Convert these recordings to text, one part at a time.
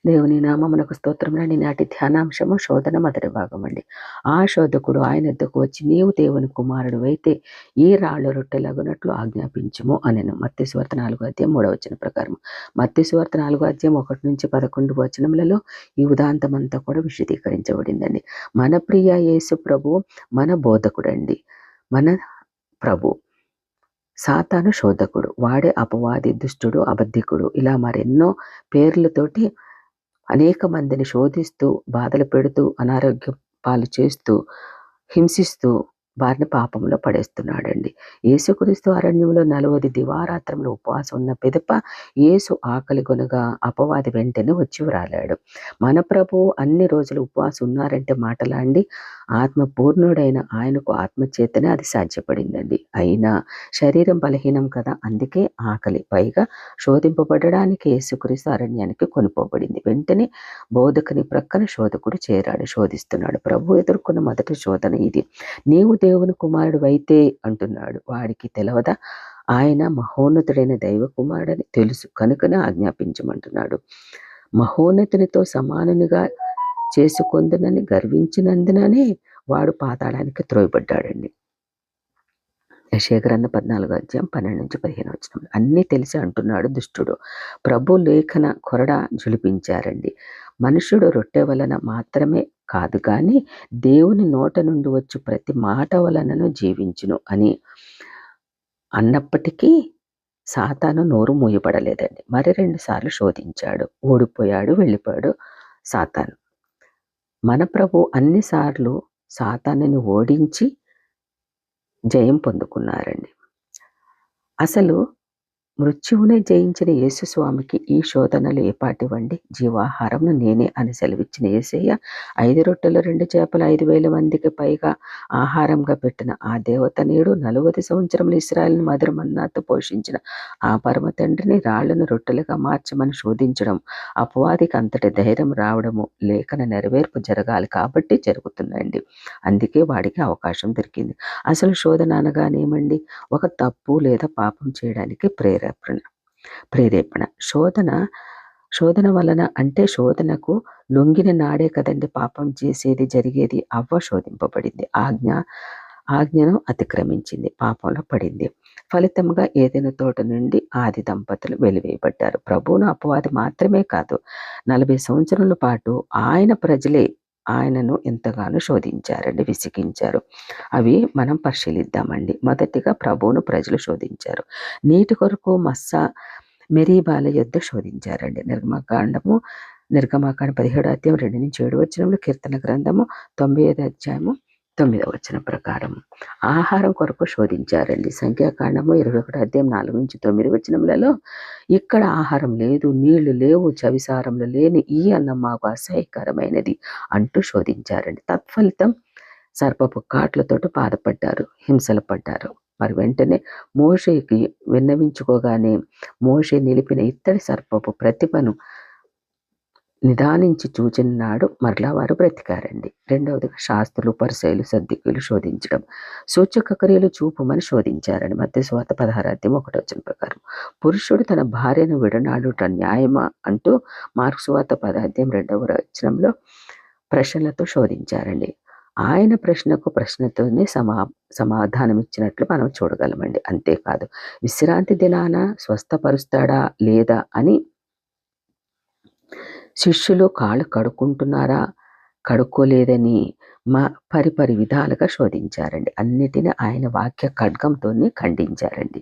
దేవుని నామమునకు స్తోత్రములండి. నాటి ధ్యానాంశము శోధన మొదటి భాగం అండి. ఆ శోధకుడు ఆయన వద్దకు వచ్చి, నీవు దేవుని కుమారుడు అయితే ఈ రాళ్ళు రొట్టెలగునట్లు ఆజ్ఞాపించుము అనెను. మత్తయి సువార్త 4:3 ప్రకారం. మత్తయి సువార్త 4:1-11 వచనములలో ఈ ఉదాంతమంతా కూడా విశదీకరించబడిందండి. మన ప్రియ యేసు ప్రభు మన బోధకుడండి, మన ప్రభు. సాతాను శోధకుడు, వాడే అపవాది, దుష్టుడు, అబద్ధికుడు, ఇలా మరెన్నో పేర్లతోటి అనేక మందిని శోధిస్తూ, బాధలు పెడుతూ, అనారోగ్యం పాలు చేస్తూ, హింసిస్తూ వారిని పాపంలో పడేస్తున్నాడండి. యేసుక్రీస్తు అరణ్యంలో 40 దివారాత్రములు ఉపవాసం ఉన్న పిదప యేసు ఆకలి కొనగా అపవాది వెంటనే వచ్చి వ్రాలాడు. మన ప్రభువు అన్ని రోజులు ఉపవాసం ఉన్నారంటే మాటలా అండి? ఆత్మ పూర్ణుడైన ఆయనకు ఆత్మచేతనే అది సాధ్యపడిందండి. అయినా శరీరం బలహీనం కదా, అందుకే ఆకలి. పైగా శోధింపబడడానికి యేసుక్రీస్తు అరణ్యానికి కొనిపోబడింది. వెంటనే బోధకుని ప్రక్కన శోధకుడు చేరాడు, శోధిస్తున్నాడు. ప్రభు ఎదుర్కొన్న మొదటి శోధన ఇది. నీవు దేవుని కుమారుడు అయితే అంటున్నాడు. వాడికి తెలవదా ఆయన మహోన్నతుడైన దైవ కుమారుడని? తెలుసు కనుకనే ఆజ్ఞాపించమంటున్నాడు. మహోన్నతునితో సమానునిగా చేసుకొందునని గర్వించినందుననే వాడు పాతాళానికి త్రోయబడ్డాడండి. యెషయా గ్రంథం 14:12-15 అన్నీ తెలిసి అంటున్నాడు దుష్టుడు. ప్రభు లేఖన కొరడా జులిపించారండి. మనుషుడు రొట్టె వలన మాత్రమే కాదు కానీ దేవుని నోట నుండి వచ్చు ప్రతి మాట వలనను జీవించును అని అన్నప్పటికీ సాతాను నోరు మూయబడలేదండి. మరి 2 సార్లు శోధించాడు, ఓడిపోయాడు, వెళ్ళిపోయాడు సాతాను. మన ప్రభు అన్నిసార్లు సాతానుని ఓడించి జయం పొందుకున్నారండి. అసలు మృత్యువునే జయించిన యేసుస్వామికి ఈ శోధనలు ఏపాటివండి? జీవాహారంను నేనే అని సెలవిచ్చిన యేసయ్య 5 రొట్టెలు 2 చేపలు 5,000 మందికి పైగా ఆహారంగా పెట్టిన ఆ దేవతనీయుడు 40 సంవత్సరములు ఇశ్రాయేలును మధురమన్నాతో పోషించిన ఆ పరమ తండ్రిని రాళ్లను రొట్టెలుగా మార్చమని శోధించడం, అపవాదికి అంతటి ధైర్యం రావడము లేఖన నెరవేర్పు జరగాలి కాబట్టి జరుగుతుందండి. అందుకే వాడికి అవకాశం దొరికింది. అసలు శోధన అనగానేమండి? ఒక తప్పు లేదా పాపం చేయడానికి ప్రేరేపణ. శోధన వలన అంటే శోధనకు లొంగిన నాడే కదండి పాపం చేసేది, జరిగేది. అవ్వ శోధింపబడింది, ఆజ్ఞను అతిక్రమించింది, పాపంలో పడింది. ఫలితంగా ఏదైనా తోట నుండి ఆది దంపతులు వెలివేయబడ్డారు. ప్రభువును అపవాది మాత్రమే కాదు, 40 సంవత్సరాల పాటు ఆయన ప్రజలే ఆయనను ఎంతగానో శోధించారండి, విసిగించారు. అవి మనం పరిశీలిద్దామండి. మొదటిగా ప్రభువును ప్రజలు శోధించారు. నీటి కొరకు మెరీబాల యొద్ద శోధించారండి. నిర్గమకాండం 17:2-7 కీర్తన గ్రంథము 95:9 ప్రకారం ఆహారం కొరకు శోధించారండి. సంఖ్యాకాండము 21:4-9 ఇక్కడ ఆహారం లేదు, నీళ్లు లేవు, చవిసారములు లేని ఈ అన్నం మాకు అసహ్యకరమైనది అంటూ శోధించారండి. తత్ఫలితం సర్పపు కాట్లతోటి బాధపడ్డారు, హింసలు పడ్డారు. మరి వెంటనే మోషేకి విన్నవించుకోగానే మోషే నిలిపిన ఇత్తడి సర్పపు ప్రతిభను నిదానించి చూచిన నాడు మరలా వారు బ్రతికారండి. రెండవదిగా శాస్త్రులు, పరిసయ్యులు, సద్దుకీయులు శోధించడం. సూచక క్రియలు చూపుమని శోధించారండి. మత్తయి సువార్త 16:1 ప్రకారం. పురుషుడు తన భార్యను విడనాడుట న్యాయమా అంటూ మార్కు సువార్త 10:2 ప్రశ్నలతో శోధించారండి. ఆయన ప్రశ్నతోనే సమాధానం ఇచ్చినట్లు మనం చూడగలమండి. అంతేకాదు విశ్రాంతి దినాన స్వస్థపరుస్తాడా లేదా అని శిష్యులు కాళ్ళు కడుక్కుంటున్నారా, కడుక్కోలేదని పరిపరి విధాలుగా శోధించారండి. అన్నిటినీ ఆయన వాక్య ఖడ్గంతోనే ఖండించారండి.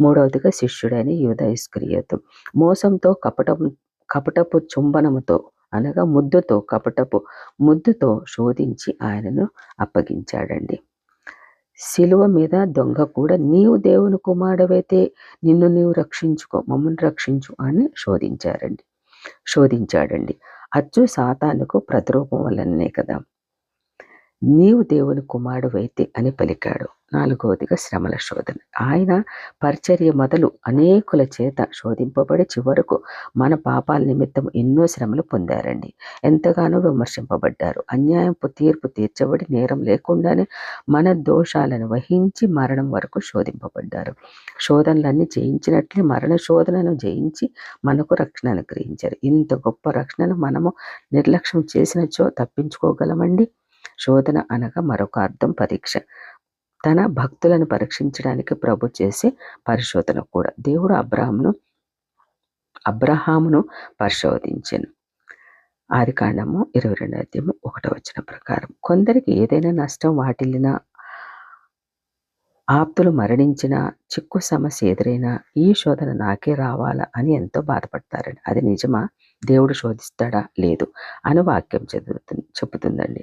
మూడవదిగా శిష్యుడైన యూదా ఇస్కరియోతు మోసంతో కపటపు చుంబనముతో అనగా కపటపు ముద్దుతో శోధించి ఆయనను అప్పగించాడండి. శిలువ మీద దొంగ కూడా నీవు దేవుని కుమారుడవైతే నిన్ను నీవు రక్షించుకో, మమ్మల్ని రక్షించు అని శోధించాడండి. అచ్చు సాతానుకు ప్రతిరూపం వల్లనే కదా. నీవు దేవుని కుమారుడవైతే అని పలికాడు. 4వదిగా శ్రమల శోధన. ఆయన పరిచర్య మొదలు అనేకుల చేత శోధింపబడి చివరకు మన పాపాల నిమిత్తం ఎన్నో శ్రమలు పొందారండి. ఎంతగానో విమర్శింపబడ్డారు. అన్యాయపు తీర్పు తీర్చబడి నేరం లేకుండానే మన దోషాలను వహించి మరణం వరకు శోధింపబడ్డారు. శోధనలన్నీ జయించినట్లే మరణ శోధనను జయించి మనకు రక్షణ అనుగ్రహించారు. ఇంత గొప్ప రక్షణను మనము నిర్లక్ష్యం చేసినచో తప్పించుకోగలమండి? శోధన అనగా మరొక అర్థం పరీక్ష. తన భక్తులను పరీక్షించడానికి ప్రభు చేసే పరిశోధన కూడా. దేవుడు అబ్రహామును పరిశోధించెను. ఆదికాండము 22:1 ప్రకారం. కొందరికి ఏదైనా నష్టం వాటిల్లినా, ఆప్తులు మరణించిన, చిక్కు సమస్య ఎదురైనా ఈ శోధన నాకే రావాలా అని ఎంతో బాధపడతారండి. అది నిజమా? దేవుడు శోధిస్తాడా? లేదు అని వాక్యం చెబుతుందండి.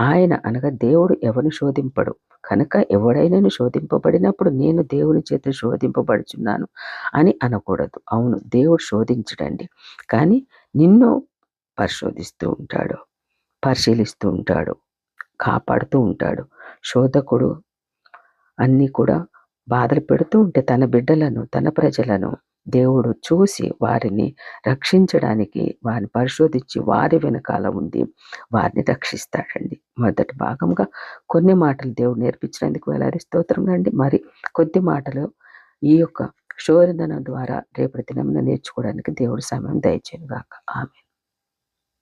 ఆయన అనగా దేవుడు ఎవరిని శోధింపడు కనుక ఎవడైనాను శోధింపబడినప్పుడు నేను దేవుని చేత శోధింపబడుచున్నాను అని అనకూడదు. అవును, దేవుడు శోధించడండి, కానీ నిన్ను పరిశోధిస్తూ ఉంటాడు, పరిశీలిస్తూ ఉంటాడు, కాపాడుతూ ఉంటాడు. శోధకుడు అన్నీ కూడా బాధలు పెడుతూ ఉంటే తన బిడ్డలను, తన ప్రజలను దేవుడు చూసి వారిని రక్షించడానికి, వారిని పరిశోధించి వారి వెనకాల ఉండి వారిని రక్షిస్తాడండి. మొదటి భాగంగా కొన్ని మాటలు దేవుడు నేర్పించినందుకు వేలాది స్తోత్రములండి. మరి కొద్ది మాటలు ఈ యొక్క శోధన ద్వారా రేపటి దినమున నేర్చుకోవడానికి దేవుడు సమయం దయచేయును గాక. ఆమేన్.